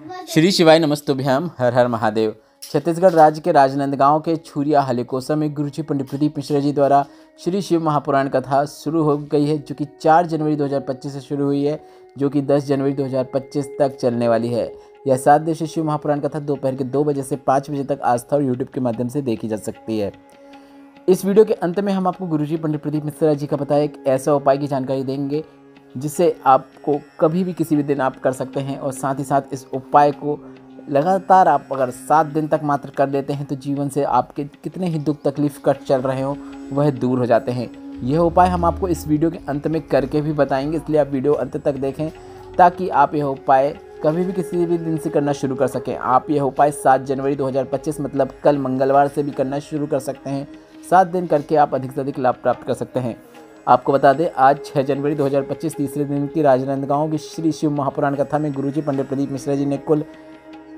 श्री शिवाय नमस्तुभ्याम। हर हर महादेव। छत्तीसगढ़ राज्य के राजनांदगांव के छुरिया हलेकोसा में गुरुजी पंडित प्रदीप मिश्रा जी द्वारा श्री शिव महापुराण कथा शुरू हो गई है, जो कि 4 जनवरी 2025 से शुरू हुई है, जो कि 10 जनवरी 2025 तक चलने वाली है। यह 7 दिवसीय शिव महापुराण कथा दोपहर के 2 बजे से 5 बजे तक आस्था और यूट्यूब के माध्यम से देखी जा सकती है। इस वीडियो के अंत में हम आपको गुरुजी पंडित प्रदीप मिश्रा जी का बताया एक ऐसा उपाय की जानकारी देंगे जिसे आपको कभी भी किसी भी दिन आप कर सकते हैं, और साथ ही साथ इस उपाय को लगातार आप अगर 7 दिन तक मात्र कर लेते हैं तो जीवन से आपके कितने ही दुख तकलीफ कट चल रहे हो वह दूर हो जाते हैं। यह उपाय हम आपको इस वीडियो के अंत में करके भी बताएंगे, इसलिए आप वीडियो अंत तक देखें ताकि आप यह उपाय कभी भी किसी भी दिन से करना शुरू कर सकें। आप यह उपाय 7 जनवरी 2025 मतलब कल मंगलवार से भी करना शुरू कर सकते हैं। 7 दिन करके आप अधिक से अधिक लाभ प्राप्त कर सकते हैं। आपको बता दें, आज 6 जनवरी 2025 तीसरे दिन की राजनांदगांव की श्री शिव महापुराण कथा में गुरुजी पंडित प्रदीप मिश्रा जी ने कुल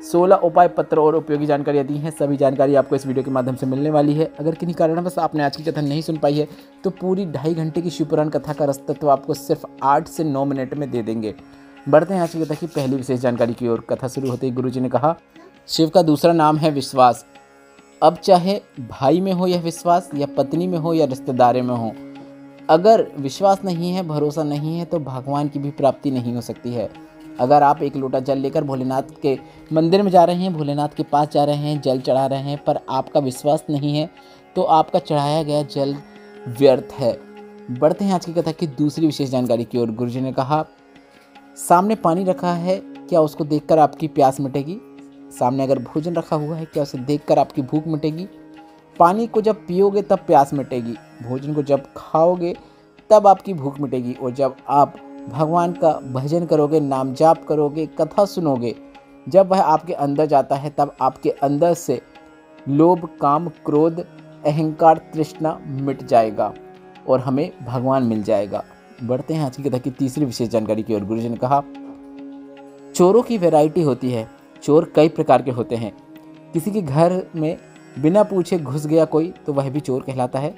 16 उपाय पत्र और उपयोगी जानकारियाँ दी हैं। सभी जानकारी आपको इस वीडियो के माध्यम से मिलने वाली है। अगर किन्हीं कारणवश आपने आज की कथा नहीं सुन पाई है तो पूरी 2.5 घंटे की शिवपुराण कथा का रसतत्व आपको सिर्फ 8 से 9 मिनट में दे देंगे। बढ़ते हैं आज की कथा की पहली विशेष जानकारी की ओर। कथा शुरू होते ही गुरुजी ने कहा, शिव का दूसरा नाम है विश्वास। अब चाहे भाई में हो यह विश्वास, या पत्नी में हो या रिश्तेदारों में हो, अगर विश्वास नहीं है, भरोसा नहीं है, तो भगवान की भी प्राप्ति नहीं हो सकती है। अगर आप एक लोटा जल लेकर भोलेनाथ के मंदिर में जा रहे हैं, भोलेनाथ के पास जा रहे हैं, जल चढ़ा रहे हैं, पर आपका विश्वास नहीं है तो आपका चढ़ाया गया जल व्यर्थ है। बढ़ते हैं आज की कथा की दूसरी विशेष जानकारी की ओर। गुरुजी ने कहा, सामने पानी रखा है, क्या उसको देखकर आपकी प्यास मिटेगी? सामने अगर भोजन रखा हुआ है, क्या उसे देखकर आपकी भूख मिटेगी? पानी को जब पियोगे तब प्यास मिटेगी, भोजन को जब खाओगे तब आपकी भूख मिटेगी, और जब आप भगवान का भजन करोगे, नाम जाप करोगे, कथा सुनोगे, जब वह आपके अंदर जाता है तब आपके अंदर से लोभ, काम, क्रोध, अहंकार, तृष्णा मिट जाएगा और हमें भगवान मिल जाएगा। बढ़ते हैं आज की कथा की तीसरी विशेष जानकारी की ओर। गुरुजी ने कहा, चोरों की वैरायटी होती है। चोर कई प्रकार के होते हैं। किसी के घर में बिना पूछे घुस गया कोई तो वह भी चोर कहलाता है।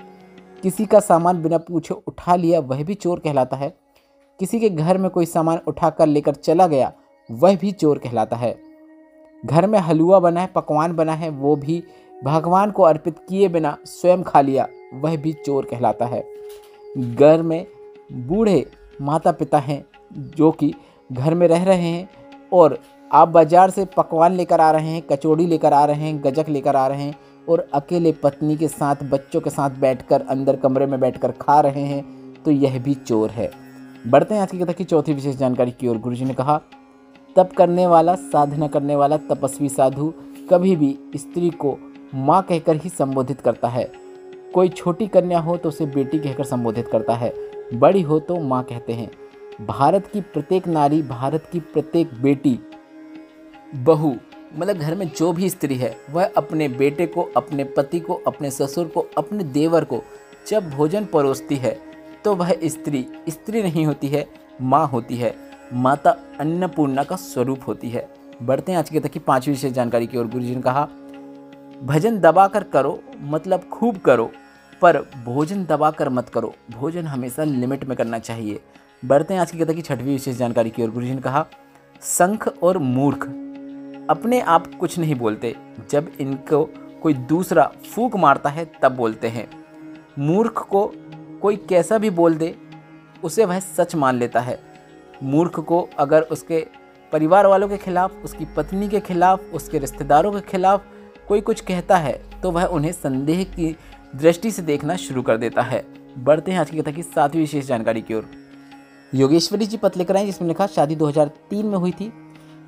किसी का सामान बिना पूछे उठा लिया वह भी चोर कहलाता है। किसी के घर में कोई सामान उठाकर लेकर चला गया वह भी चोर कहलाता है। घर में हलवा बना है, पकवान बना है, वो भी भगवान को अर्पित किए बिना स्वयं खा लिया वह भी चोर कहलाता है। घर में बूढ़े माता पिता हैं जो कि घर में रह रहे हैं और आप बाजार से पकवान लेकर आ रहे हैं, कचौड़ी लेकर आ रहे हैं, गजक लेकर आ रहे हैं और अकेले पत्नी के साथ, बच्चों के साथ बैठकर अंदर कमरे में बैठकर खा रहे हैं, तो यह भी चोर है। बढ़ते हैं आज की कथा की चौथी विशेष जानकारी की ओर। गुरुजी ने कहा, तप करने वाला, साधना करने वाला तपस्वी साधु कभी भी स्त्री को माँ कहकर ही संबोधित करता है। कोई छोटी कन्या हो तो उसे बेटी कहकर संबोधित करता है, बड़ी हो तो माँ कहते हैं। भारत की प्रत्येक नारी, भारत की प्रत्येक बेटी, बहू, मतलब घर में जो भी स्त्री है, वह अपने बेटे को, अपने पति को, अपने ससुर को, अपने देवर को जब भोजन परोसती है तो वह स्त्री नहीं होती है, माँ होती है। माता अन्नपूर्णा का स्वरूप होती है। बढ़ते हैं आज की कथा की पांचवी विशेष जानकारी की ओर। गुरुजी ने कहा, भजन दबा कर करो, मतलब खूब करो, पर भोजन दबा कर मत करो। भोजन हमेशा लिमिट में करना चाहिए। बढ़ते हैं आज की कथा की छठवीं विशेष जानकारी की ओर। गुरुजी ने कहा, शंख और मूर्ख अपने आप कुछ नहीं बोलते, जब इनको कोई दूसरा फूंक मारता है तब बोलते हैं। मूर्ख को कोई कैसा भी बोल दे उसे वह सच मान लेता है। मूर्ख को अगर उसके परिवार वालों के खिलाफ, उसकी पत्नी के खिलाफ, उसके रिश्तेदारों के खिलाफ कोई कुछ कहता है तो वह उन्हें संदेह की दृष्टि से देखना शुरू कर देता है। बढ़ते हैं आज की कथा की सातवीं विशेष जानकारी की ओर। योगेश्वरी जी पत्र लेकर आए जिसमें लिखा, शादी 2003 में हुई थी,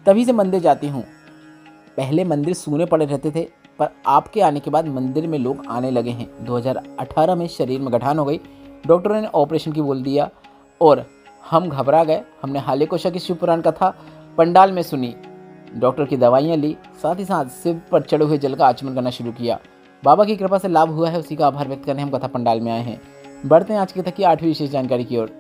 तभी से मंदिर जाती हूँ। पहले मंदिर सूने पड़े रहते थे, पर आपके आने के बाद मंदिर में लोग आने लगे हैं। 2018 में शरीर में गठान हो गई, डॉक्टरों ने ऑपरेशन की बोल दिया और हम घबरा गए। हमने हालेकोसा की शिवपुराण कथा पंडाल में सुनी, डॉक्टर की दवाइयाँ ली, साथ ही साथ शिव पर चढ़े हुए जल का आचमन करना शुरू किया। बाबा की कृपा से लाभ हुआ है, उसी का आभार व्यक्त करने हम कथा पंडाल में आए हैं। बढ़ते हैं आज की कथा की 8वीं विशेष जानकारी की ओर।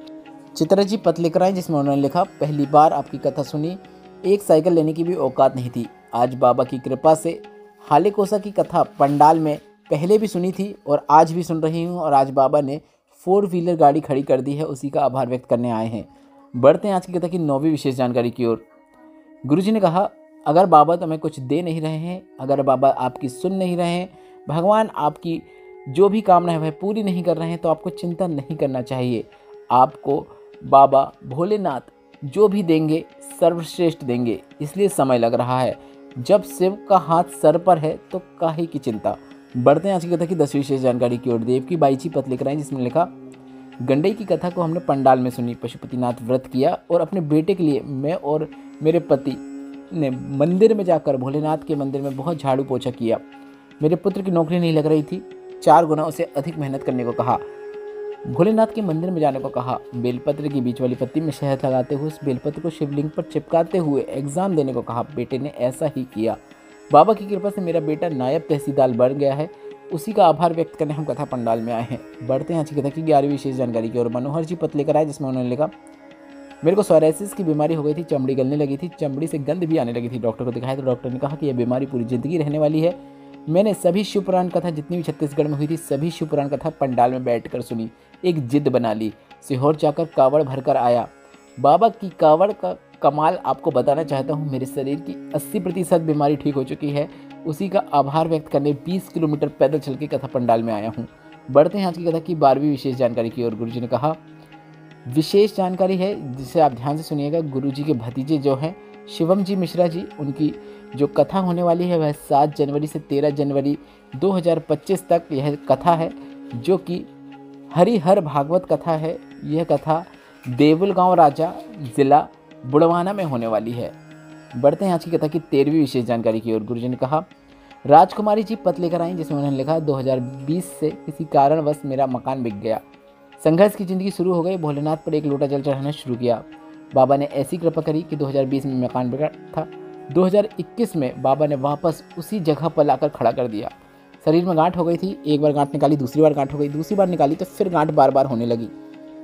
चित्रा जी पत्र लेकर आए जिसमें उन्होंने लिखा, पहली बार आपकी कथा सुनी, एक साइकिल लेने की भी औकात नहीं थी। आज बाबा की कृपा से हालेकोसा की कथा पंडाल में पहले भी सुनी थी और आज भी सुन रही हूँ, और आज बाबा ने 4 व्हीलर गाड़ी खड़ी कर दी है, उसी का आभार व्यक्त करने आए हैं। बढ़ते हैं आज की कथा की 9वीं विशेष जानकारी की ओर। गुरुजी ने कहा, अगर बाबा तुम्हें कुछ दे नहीं रहे हैं, अगर बाबा आपकी सुन नहीं रहे हैं, भगवान आपकी जो भी कामना है वह पूरी नहीं कर रहे हैं, तो आपको चिंता नहीं करना चाहिए। आपको बाबा भोलेनाथ जो भी देंगे सर्वश्रेष्ठ देंगे, इसलिए समय लग रहा है। जब शिव का हाथ सर पर है तो काहे की चिंता। बढ़ते हैं आज की कथा की 10वीं विशेष जानकारी की ओर। देव की बाईची पत्र लेकर आई, जिसमें लिखा, गंडई की कथा को हमने पंडाल में सुनी। पशुपतिनाथ व्रत किया और अपने बेटे के लिए मैं और मेरे पति ने मंदिर में जाकर भोलेनाथ के मंदिर में बहुत झाड़ू पोछा किया। मेरे पुत्र की नौकरी नहीं लग रही थी, 4 गुना उसे अधिक मेहनत करने को कहा, भोलेनाथ के मंदिर में जाने को कहा, बेलपत्र की बीच वाली पत्ती में शहद लगाते हुए उस बेलपत्र को शिवलिंग पर चिपकाते हुए एग्जाम देने को कहा। बेटे ने ऐसा ही किया। बाबा की कृपा से मेरा बेटा नायब तहसीलदार बन गया है। उसी का आभार व्यक्त करने हम कथा पंडाल में आए हैं। बढ़ते हैं आज की कथा की 11वीं विशेष जानकारी की ओर। मनोहर जी पत्र लेकर आए, जिसमें उन्होंने लिखा, मेरे को सोराइसिस की बीमारी हो गई थी, चमड़ी गलने लगी थी, चमड़ी से गंध भी आने लगी थी। डॉक्टर को दिखाया तो डॉक्टर ने कहा कि यह बीमारी पूरी जिंदगी रहने वाली है। मैंने सभी शिव पुराण कथा जितनी भी छत्तीसगढ़ में हुई थी, सभी शिव पुराण कथा पंडाल में बैठकर सुनी। एक जिद बना ली, सीहोर जाकर कावड़ भरकर आया। बाबा की कावड़ का कमाल आपको बताना चाहता हूँ। मेरे शरीर की 80% बीमारी ठीक हो चुकी है। उसी का आभार व्यक्त करने 20 किलोमीटर पैदल चल के कथा पंडाल में आया हूँ। बढ़ते हैं आज की कथा की 12वीं विशेष जानकारी की ओर। गुरुजी ने कहा, विशेष जानकारी है जिसे आप ध्यान से सुनिएगा। गुरुजी के भतीजे जो हैं शिवम जी मिश्रा जी, उनकी जो कथा होने वाली है वह 7 जनवरी से 13 जनवरी 2025 तक यह कथा है, जो कि हरिहर भागवत कथा है। यह कथा देवुल गांव राजा जिला बुड़वाना में होने वाली है। बढ़ते हैं आज की कथा की 13वीं विशेष जानकारी की ओर। गुरुजी ने कहा, राजकुमारी जी पत्र लेकर आई, जिसमें उन्होंने लिखा, 2020 से किसी कारणवश मेरा मकान बिक गया। संघर्ष की जिंदगी शुरू हो गई। भोलेनाथ पर एक लोटा जल चढ़ाना शुरू किया। बाबा ने ऐसी कृपा करी कि 2020 में मकान बिका था। 2021 में बाबा ने वापस उसी जगह पर लाकर खड़ा कर दिया। शरीर में गांठ हो गई थी, एक बार गांठ निकाली, दूसरी बार गांठ हो गई, दूसरी बार निकाली तो फिर गांठ बार बार होने लगी।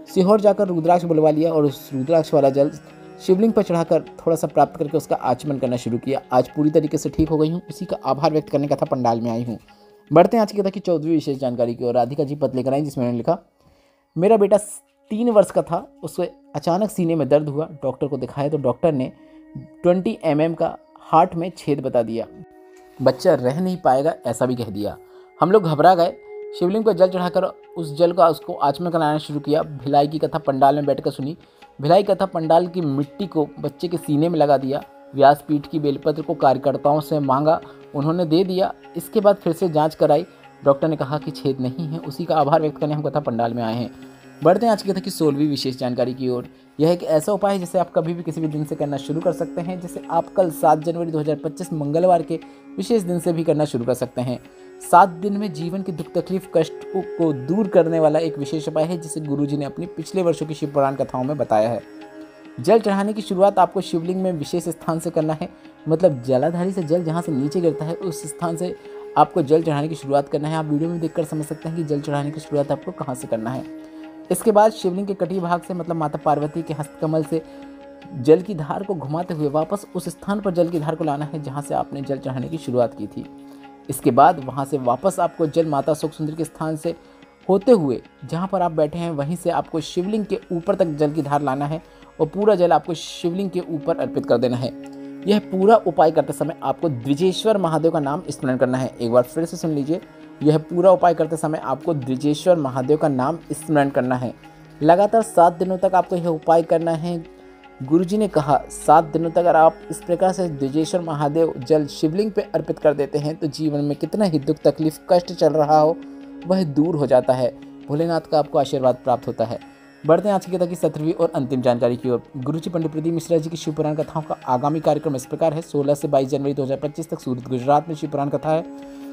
सीहोर जाकर रुद्राक्ष बुलवा लिया और उस रुद्राक्ष वाला जल शिवलिंग पर चढ़ाकर थोड़ा सा प्राप्त करके उसका आचमन करना शुरू किया। आज पूरी तरीके से ठीक हो गई हूँ। उसी का आभार व्यक्त करने का था पंडाल में आई हूँ। बढ़ते हैं आज की कथा की 14वीं विशेष जानकारी की ओर। राधिका जी पत्र लेकर आई, जिसमें उन्होंने लिखा, मेरा बेटा 3 वर्ष का था, उसके अचानक सीने में दर्द हुआ। डॉक्टर को दिखाया तो डॉक्टर ने 20 mm का हार्ट में छेद बता दिया। बच्चा रह नहीं पाएगा ऐसा भी कह दिया। हम लोग घबरा गए। शिवलिंग पर जल चढ़ाकर उस जल का उसको आचमन कराना शुरू किया। भिलाई की कथा पंडाल में बैठकर सुनी। भिलाई कथा पंडाल की मिट्टी को बच्चे के सीने में लगा दिया। व्यासपीठ की बेलपत्र को कार्यकर्ताओं से मांगा, उन्होंने दे दिया। इसके बाद फिर से जांच कराई, डॉक्टर ने कहा कि छेद नहीं है। उसी का आभार व्यक्त करने हम कथा पंडाल में आए हैं। बढ़ते हैं आज की कथा की 16वीं विशेष जानकारी की ओर। यह एक ऐसा उपाय है जिसे आप कभी भी किसी भी दिन से करना शुरू कर सकते हैं, जिसे आप कल 7 जनवरी 2025 मंगलवार के विशेष दिन से भी करना शुरू कर सकते हैं। 7 दिन में जीवन की दुख तकलीफ कष्ट को दूर करने वाला एक विशेष उपाय है, जिसे गुरुजी ने अपनी पिछले वर्षों की शिव पुराण कथाओं में बताया है। जल चढ़ाने की शुरुआत आपको शिवलिंग में विशेष स्थान से करना है, मतलब जलाधारी से जल जहाँ से नीचे गिरता है उस स्थान से आपको जल चढ़ाने की शुरुआत करना है। आप वीडियो में देखकर समझ सकते हैं कि जल चढ़ाने की शुरुआत आपको कहाँ से करना है। इसके बाद शिवलिंग के कटी भाग से, मतलब माता पार्वती के हस्तकमल से जल की धार को घुमाते हुए वापस उस स्थान पर जल की धार को लाना है जहाँ से आपने जल चढ़ाने की शुरुआत की थी। इसके बाद वहाँ से वापस आपको जल माता शोक सुंदरी के स्थान से होते हुए जहाँ पर आप बैठे हैं वहीं से आपको शिवलिंग के ऊपर तक जल की धार लाना है और पूरा जल आपको शिवलिंग के ऊपर अर्पित कर देना है। यह पूरा उपाय करते समय आपको द्विजेश्वर महादेव का नाम स्मरण करना है। एक बार फिर से सुन लीजिए, यह पूरा उपाय करते समय आपको द्विजेश्वर महादेव का नाम स्मरण करना है। लगातार 7 दिनों तक आपको यह उपाय करना है। गुरुजी ने कहा 7 दिनों तक अगर आप इस प्रकार से द्विजेश्वर महादेव जल शिवलिंग पे अर्पित कर देते हैं तो जीवन में कितना ही दुख तकलीफ कष्ट चल रहा हो वह दूर हो जाता है। भोलेनाथ का आपको आशीर्वाद प्राप्त होता है। बढ़ते हैं आज की कथा की 17वीं और अंतिम जानकारी की ओर। गुरुजी पंडित प्रदीप मिश्रा जी की शिव पुराण कथाओं का आगामी कार्यक्रम इस प्रकार है। 16 से 22 जनवरी 2025 तक सूरत गुजरात में शिव पुराण कथा है।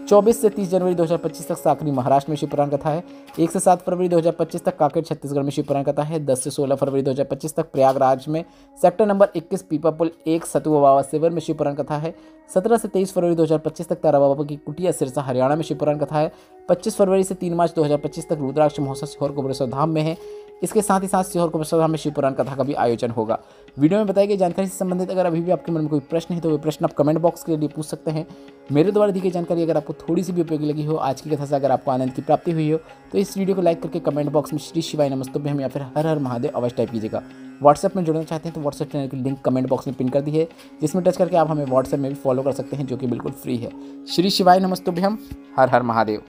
24 से 30 जनवरी 2025 तक साकरी महाराष्ट्र में शिव पुराण कथा है। 1 से 7 फरवरी 2025 तक काकेर छत्तीसगढ़ में शिव पुराण कथा है। 10 से 16 फरवरी 2025 तक प्रयागराज में सेक्टर नंबर 21 पीपापुल 1 सतुआ बाबा शिविर में शिव पुराण कथा है। 17 से 23 फरवरी 2025 तक तारा बाबा की कुटिया सिरसा हरियाणा में शिव पुराण कथा है। 25 फरवरी से 3 मार्च 2025 तक रुद्राक्ष महोत्सव सीहोर कोबरेश्वर धाम में है। इसके साथ ही साथ सीहोर कोबरेश्वर धाम में शिव पुराण कथा का भी आयोजन होगा। वीडियो में बताई गई जानकारी से संबंधित अगर अभी भी आपके मन में कोई प्रश्न है तो वो प्रश्न आप कमेंट बॉक्स के लिए पूछ सकते हैं। मेरे द्वारा दी गई जानकारी अगर आपको थोड़ी सी भी उपयोगी लगी हो, आज की कथा से अगर आपको आनंद की प्राप्ति हुई हो, तो इस वीडियो को लाइक करके कमेंट बॉक्स में श्री शिवाय नमस्तुभ्यम या फिर हर हर महादेव अवश्य टाइप कीजिएगा। व्हाट्सएप में जुड़ना चाहते हैं तो व्हाट्सएप चैनल की लिंक कमेंट बॉक्स में पिन कर दी है, जिसमें टच करके आप हमें व्हाट्सएप में भी फॉलो कर सकते हैं, जो कि बिल्कुल फ्री है। श्री शिवाय नमस्तुभ्यम। हर हर महादेव।